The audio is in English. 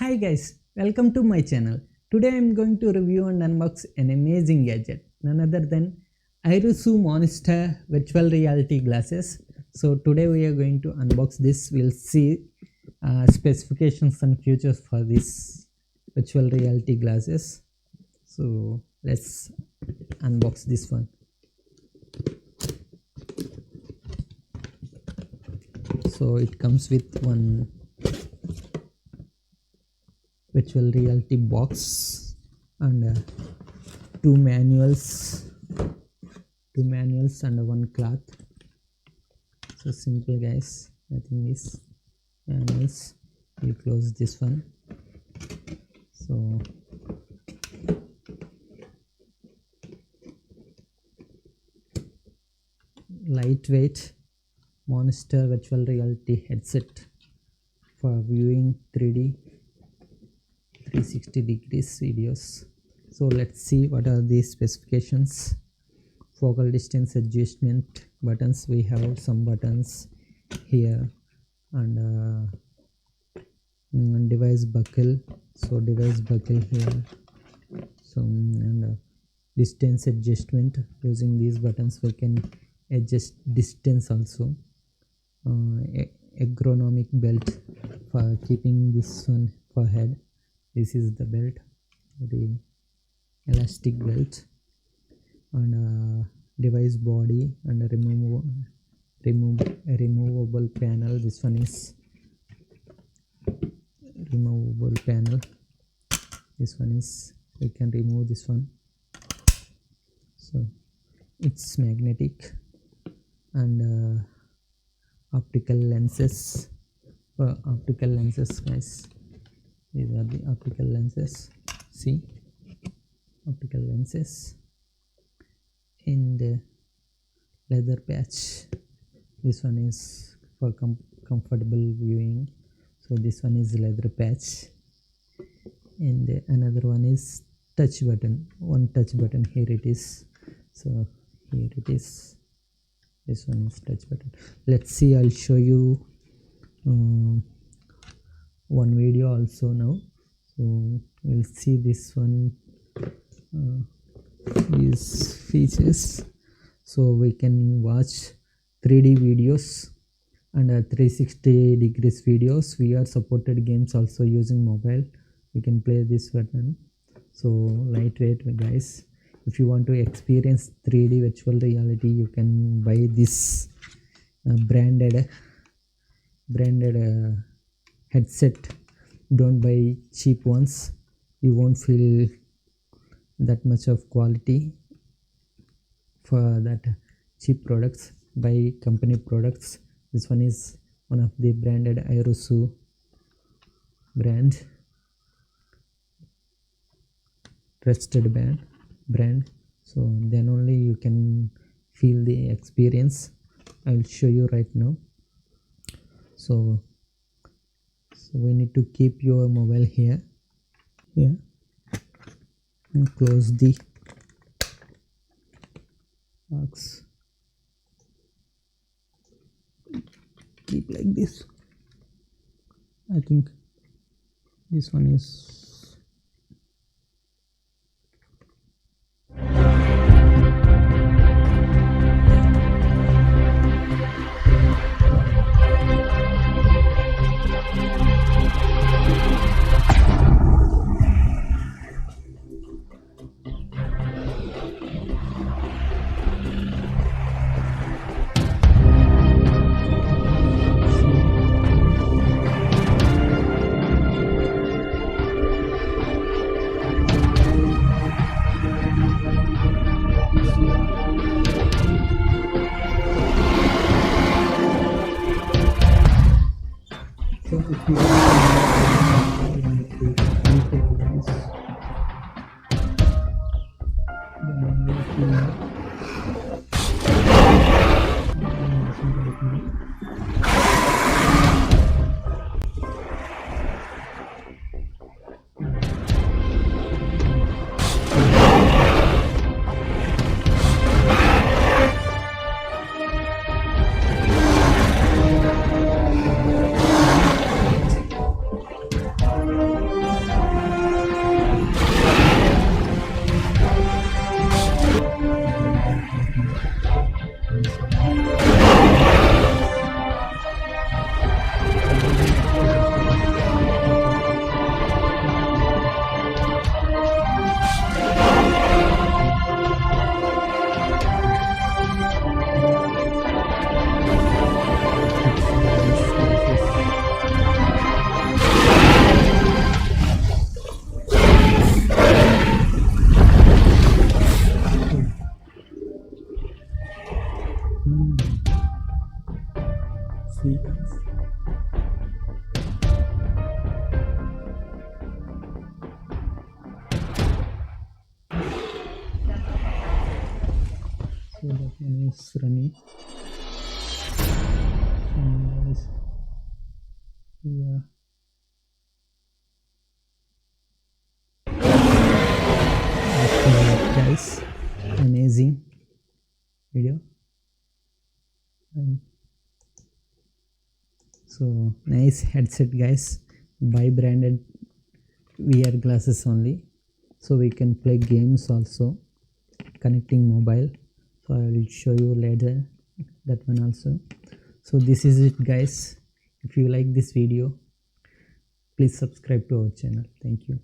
Hi guys, welcome to my channel. Today I am going to review and unbox an amazing gadget, none other than Irusu Monster virtual reality glasses. So today we are going to unbox this. We'll see specifications and features for this virtual reality glasses. So let's unbox this one. So it comes with one virtual reality box and two manuals and one cloth. So simple guys. I think this manuals, we'll close this one. So lightweight Monster virtual reality headset for viewing 3D 360 degrees videos. So let's see what are these specifications. Focal distance adjustment buttons, we have some buttons here, and device buckle, so device buckle here, and distance adjustment. Using these buttons we can adjust distance also. Ergonomic belt for keeping this one for head. This is the belt, the elastic belt, and device body and a removable panel. This one is removable panel. This one is, we can remove this one. So it's magnetic, and optical lenses. For optical lenses guys, these are the optical lenses. See, optical lenses. In the leather patch, this one is for comfortable viewing, so this one is leather patch. And another one is touch button, one touch button. Here it is. So here it is, this one is touch button. Let's see, I'll show you one video also now. So we'll see this one, these features. So we can watch 3D videos and 360 degrees videos. VR supported games also using mobile. We can play this button. So lightweight guys. If you want to experience 3D virtual reality, you can buy this branded headset. Don't buy cheap ones, you won't feel that much of quality for that cheap products. Buy company products. This one is one of the branded Irusu brand, trusted brand. So then only you can feel the experience. I'll show you right now. So we need to keep your mobile here and close the box. Keep like this. I think this one is So that one is running. Guys, yeah. Guys, amazing video. And so nice headset, guys. Buy branded VR glasses only, so we can play games also, connecting mobile. So I will show you later that one also. So this is it, guys. If you like this video, please subscribe to our channel. Thank you.